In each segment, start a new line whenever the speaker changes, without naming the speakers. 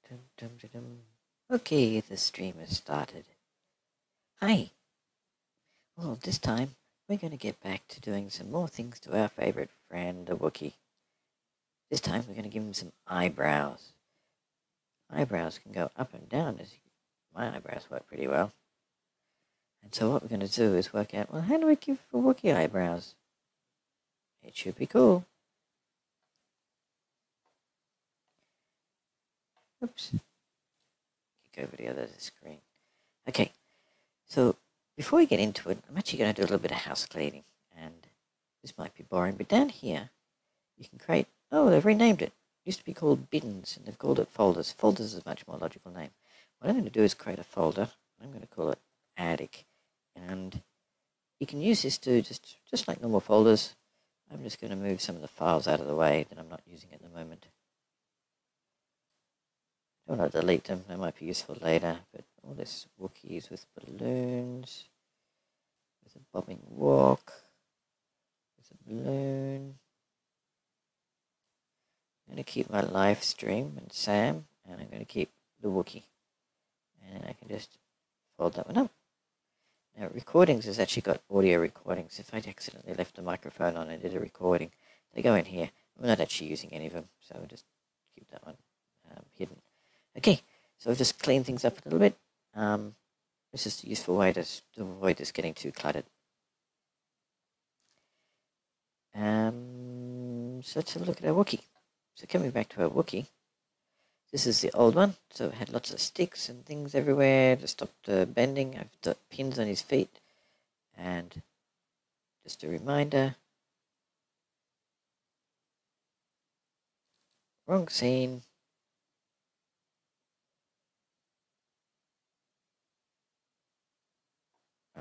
Dum, dum, dum, dum. Okay, the stream has started. Hi. Well, this time we're going to get back to doing some more things to our favorite friend, the Wookie. This time we're going to give him some eyebrows. Eyebrows can go up and down. My eyebrows work pretty well. And so what we're going to do is work out, well, how do we give a Wookie eyebrows? It should be cool. Oops. Kick over the other screen. Okay, so before we get into it, I'm actually going to do a little bit of house cleaning. And this might be boring, but down here you can create, oh, they've renamed it. It used to be called bins, and they've called it folders. Folders is a much more logical name. What I'm going to do is create a folder. I'm going to call it Attic. And you can use this to just like normal folders. I'm just going to move some of the files out of the way that I'm not using at the moment. I don't want to delete them. They might be useful later. But all this Wookiees with balloons, with a bobbing walk, with a balloon. I'm going to keep my live stream and Sam, and I'm going to keep the Wookie. And I can just fold that one up. Now, recordings has actually got audio recordings. If I accidentally left the microphone on and did a recording, they go in here. I'm not actually using any of them, so I'll just keep that one hidden. Okay, so I've just cleaned things up a little bit. This is a useful way to avoid this getting too cluttered. So let's have a look at our Wookie. So coming back to our Wookie, this is the old one. So it had lots of sticks and things everywhere to stop the bending. I've got pins on his feet. And just a reminder, wrong scene.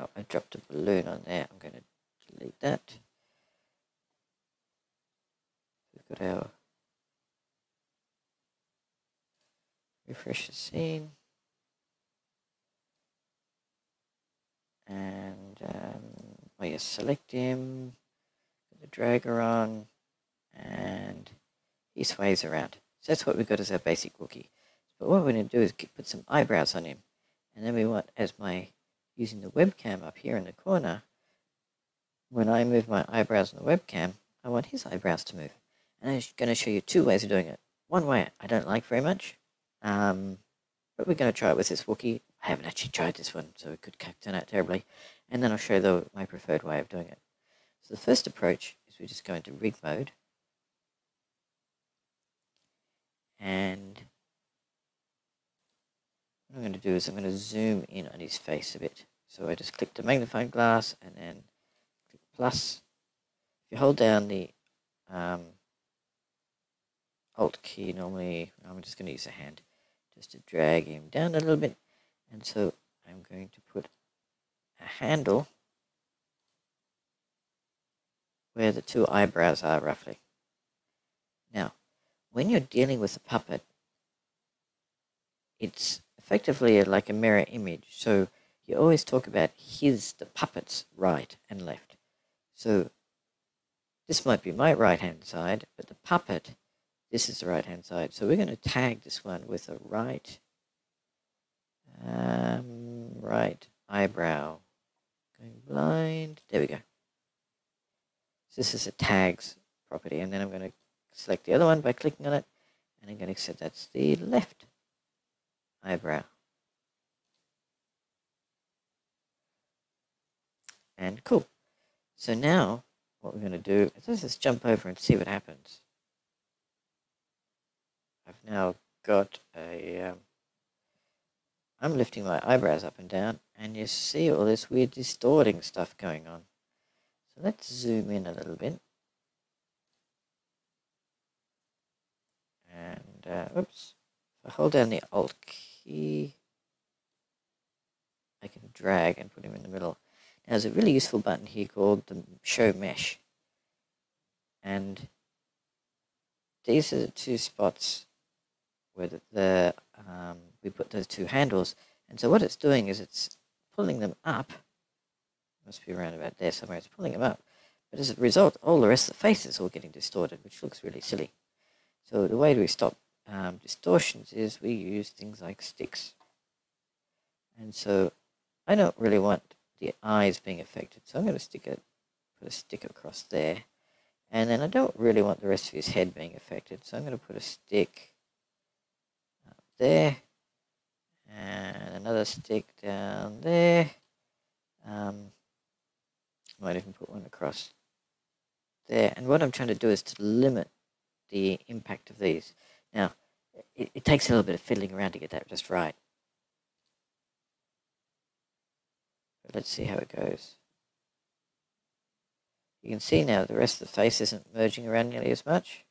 Oh, I dropped a balloon on there. I'm going to delete that. We've got our refresh the scene. And select him, put the dragger on, and he sways around. So that's what we've got as our basic Wookie. But what we're going to do is put some eyebrows on him. And then we want, using the webcam up here in the corner, when I move my eyebrows on the webcam, I want his eyebrows to move. And I'm going to show you two ways of doing it. One way I don't like very much, but we're going to try it with this Wookie. I haven't actually tried this one, so it could turn out terribly. And then I'll show you my preferred way of doing it. So the first approach is we just go into rig mode. And what I'm going to do is I'm going to zoom in on his face a bit. So I just click the magnifying glass and then click plus. If you hold down the Alt key, normally I'm just going to use a hand just to drag him down a little bit. And so I'm going to put a handle where the two eyebrows are roughly. Now, when you're dealing with a puppet, it's effectively like a mirror image. So you always talk about the puppet's right and left. So this might be my right-hand side, but the puppet, this is the right-hand side. So we're going to tag this one with a right eyebrow. Going blind. There we go. So this is a tags property. And then I'm going to select the other one by clicking on it. And I'm going to say that's the left eyebrow. And cool. So now what we're going to do is let's just jump over and see what happens. I've now got I'm lifting my eyebrows up and down, and you see all this weird distorting stuff going on. So let's zoom in a little bit. And, oops, if I hold down the Alt key, I can drag and put him in the middle. Now, there's a really useful button here called the Show Mesh. And these are the two spots where we put those two handles. And so what it's doing is it's pulling them up. Must be around about there somewhere. It's pulling them up. But as a result, all the rest of the face is all getting distorted, which looks really silly. So the way we stop distortions is we use things like sticks. And so I don't really want the eyes being affected. So I'm going to put a stick across there. And then I don't really want the rest of his head being affected. So I'm going to put a stick up there. And another stick down there. Might even put one across there. And what I'm trying to do is to limit the impact of these. Now, it takes a little bit of fiddling around to get that just right. But let's see how it goes. You can see now the rest of the face isn't merging around nearly as much.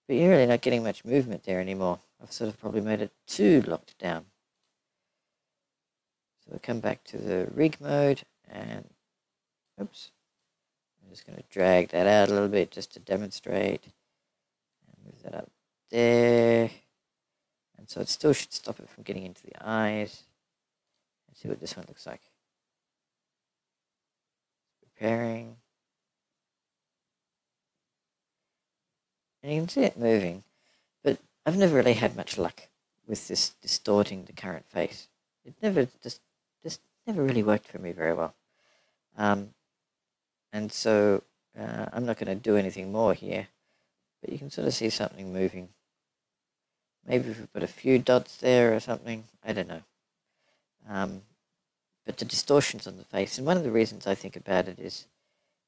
But you're really not getting much movement there anymore. I've sort of probably made it too locked down. So we'll come back to the rig mode and, oops, I'm just going to drag that out a little bit just to demonstrate. And move that up there. And so it still should stop it from getting into the eyes. Let's see what this one looks like. Preparing. And you can see it moving, but I've never really had much luck with this distorting the current face. It never just never really worked for me very well. And so I'm not going to do anything more here, but you can sort of see something moving. Maybe if we put a few dots there or something, I don't know. But the distortions on the face, and one of the reasons I think about it is,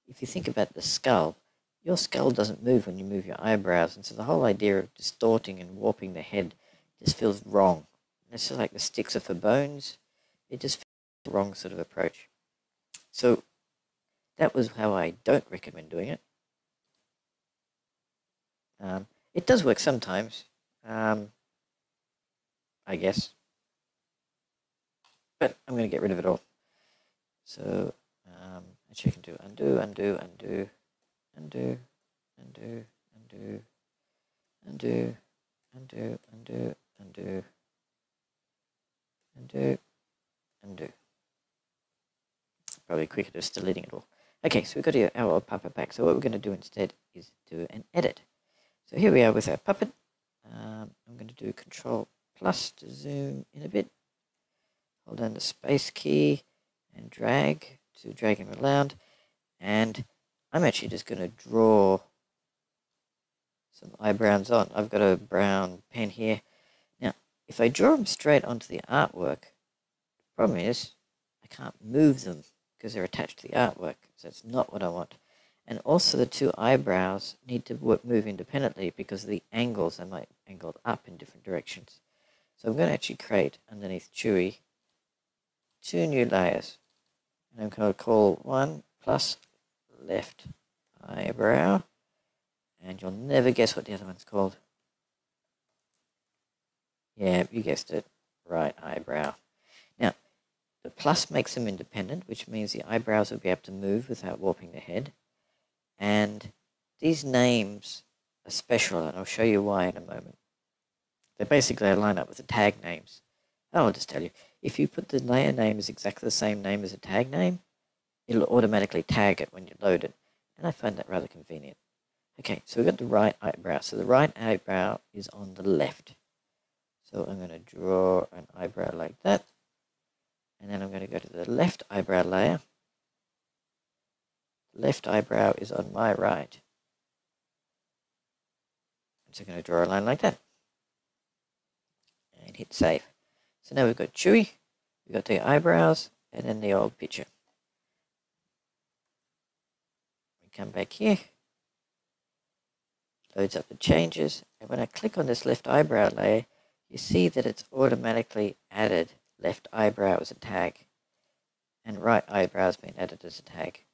if you think about the skull, your skull doesn't move when you move your eyebrows, and so the whole idea of distorting and warping the head just feels wrong. It's just like the sticks are for bones. It just feels the wrong sort of approach. So that was how I don't recommend doing it. It does work sometimes, I guess. But I'm going to get rid of it all. So actually I can do undo, undo, undo, undo, undo, undo, undo, undo, undo, undo, undo, undo. Probably quicker just deleting it all. Okay, so we've got our old puppet back. So what we're going to do instead is do an edit. So here we are with our puppet. I'm going to do Control plus to zoom in a bit. Hold down the space key and drag to drag him around. And I'm actually just going to draw some eyebrows on. I've got a brown pen here. Now, if I draw them straight onto the artwork, the problem is I can't move them because they're attached to the artwork. So that's not what I want. And also the two eyebrows need to move independently because of the angles. They might angled up in different directions. So I'm going to actually create underneath Chewy 2 new layers. And I'm going to call one plus left eyebrow. And you'll never guess what the other one's called. Yeah, you guessed it. Right eyebrow. Now, the plus makes them independent, which means the eyebrows will be able to move without warping the head. And these names are special, and I'll show you why in a moment. They basically line up with the tag names. I'll just tell you, if you put the layer name as exactly the same name as a tag name, it'll automatically tag it when you load it. And I find that rather convenient. Okay, so we've got the right eyebrow. So the right eyebrow is on the left. So I'm going to draw an eyebrow like that. And then I'm going to go to the left eyebrow layer. The left eyebrow is on my right. So I'm going to draw a line like that. And hit save. So now we've got Chewy, we've got the eyebrows, and then the old picture. We come back here. Loads up the changes. And when I click on this left eyebrow layer, you see that it's automatically added left eyebrow as a tag. And right eyebrow has been added as a tag.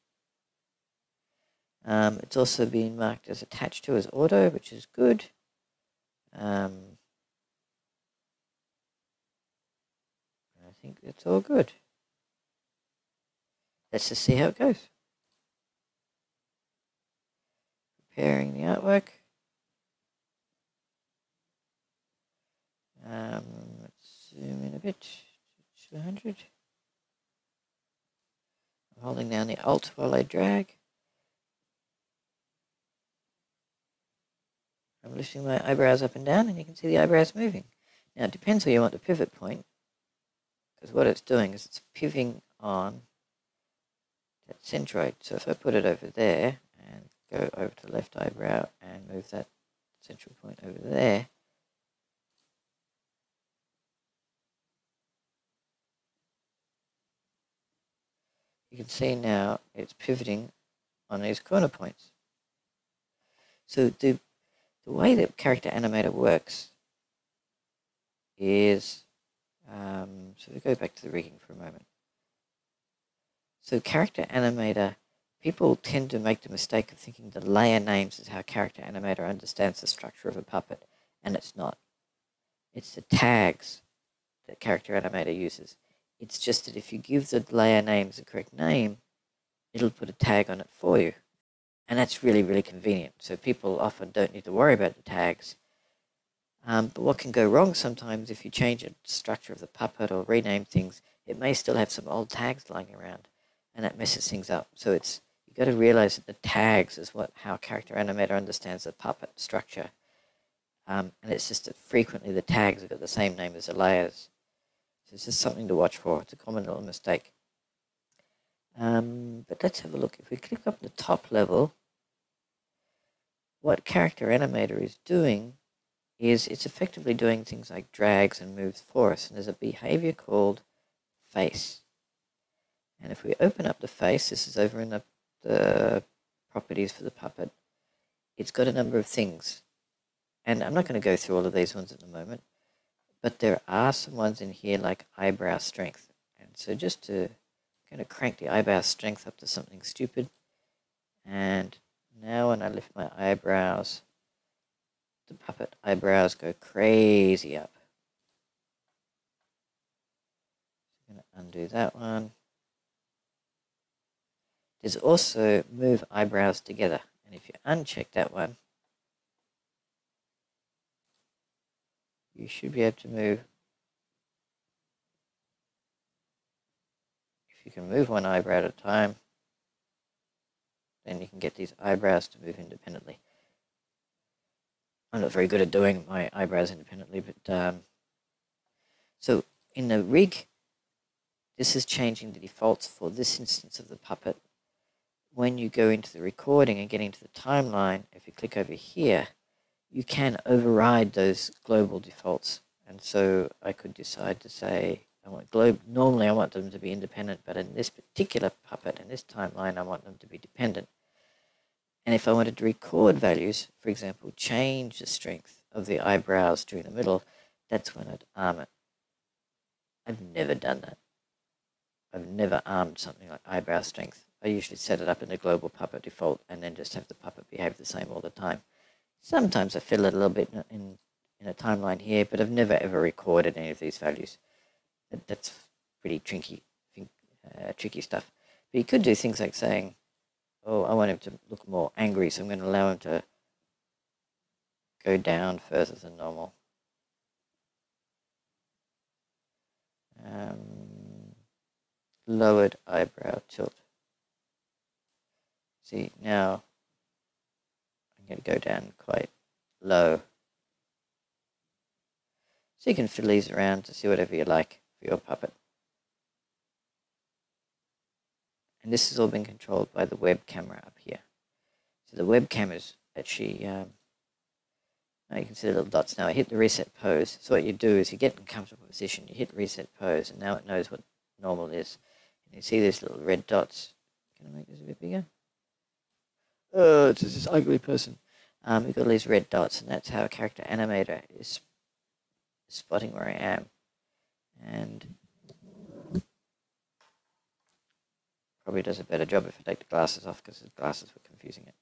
It's also been marked as attached to as auto, which is good. I think that's all good. Let's just see how it goes. Preparing the artwork. Let's zoom in a bit to 200. I'm holding down the Alt while I drag. I'm lifting my eyebrows up and down, and you can see the eyebrows moving. Now, it depends where you want the pivot point, because what it's doing is it's pivoting on that centroid. So if I put it over there and go over to the left eyebrow and move that central point over there, you can see now it's pivoting on these corner points. So the way that Character Animator works is, so we go back to the rigging for a moment. So Character Animator, people tend to make the mistake of thinking the layer names is how Character Animator understands the structure of a puppet, and it's not. It's the tags that Character Animator uses. It's just that if you give the layer names the correct name, it'll put a tag on it for you. And that's really, really convenient. So people often don't need to worry about the tags. But what can go wrong sometimes if you change the structure of the puppet or rename things, it may still have some old tags lying around, and that messes things up. So you've got to realize that the tags is how Character Animator understands the puppet structure. And it's just that frequently the tags have got the same name as the layers. So it's just something to watch for. It's a common little mistake. But let's have a look. If we click up the top level, what Character Animator is doing is it's effectively doing things like drags and moves for us. And there's a behavior called face. And if we open up the face, this is over in the properties for the puppet, it's got a number of things. And I'm not going to go through all of these ones at the moment, but there are some ones in here like eyebrow strength. And so just to kind of crank the eyebrow strength up to something stupid. And now when I lift my eyebrows, the puppet eyebrows go crazy up. I'm going to undo that one. There's also move eyebrows together. And if you uncheck that one, you should be able to move. If you can move one eyebrow at a time, then you can get these eyebrows to move independently. I'm not very good at doing my eyebrows independently, but so in the rig, this is changing the defaults for this instance of the puppet. When you go into the recording and get into the timeline, if you click over here, you can override those global defaults. And so I could decide to say, normally I want them to be independent, but in this particular puppet, in this timeline, I want them to be dependent. And if I wanted to record values, for example, change the strength of the eyebrows during the middle, that's when I'd arm it. I've never done that. I've never armed something like eyebrow strength. I usually set it up in the global puppet default and then just have the puppet behave the same all the time. Sometimes I fiddle it a little bit in a timeline here, but I've never ever recorded any of these values. That's pretty tricky stuff. But you could do things like saying, oh, I want him to look more angry, so I'm going to allow him to go down further than normal. Lowered eyebrow tilt. See, now I'm going to go down quite low. So you can fiddle these around to see whatever you like for your puppet. And this has all been controlled by the web camera up here. So the webcam is actually, now you can see the little dots. Now I hit the reset pose. So what you do is you get in a comfortable position, you hit reset pose, and now it knows what normal is. And you see these little red dots. Can I make this a bit bigger? Oh, it's just this ugly person. We've got all these red dots, and that's how a Character Animator is spotting where I am. And probably does a better job if I take the glasses off, because the glasses were confusing it.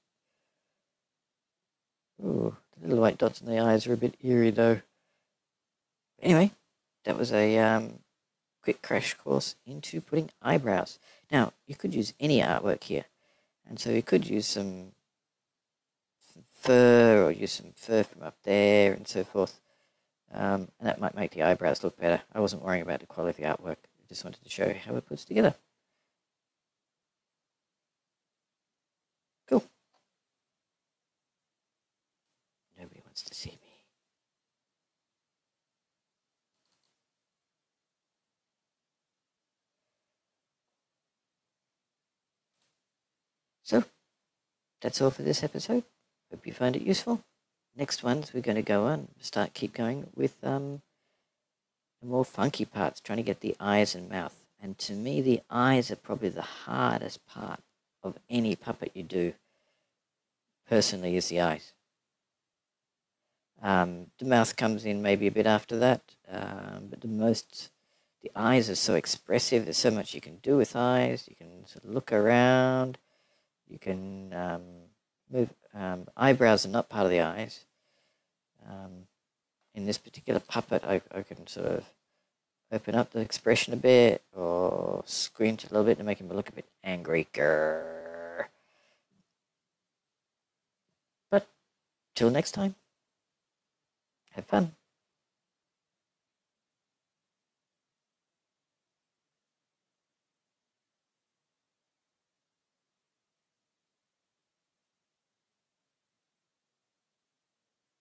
Ooh, the little white dots in the eyes are a bit eerie though. Anyway, that was a quick crash course into putting eyebrows. Now, you could use any artwork here. And so you could use some fur or use some fur from up there and so forth. And that might make the eyebrows look better. I wasn't worrying about the quality of the artwork. I just wanted to show you how it puts together. Cool. Nobody wants to that's all for this episode. Hope you find it useful. Next ones, we're going to go on, keep going with the more funky parts, trying to get the eyes and mouth. And to me, the eyes are probably the hardest part of any puppet you do, personally, is the eyes. The mouth comes in maybe a bit after that, but the eyes are so expressive. There's so much you can do with eyes. You can sort of look around. You can move. Eyebrows are not part of the eyes. In this particular puppet, I can sort of open up the expression a bit or squint a little bit to make him look a bit angry. Grrr. But till next time, have fun.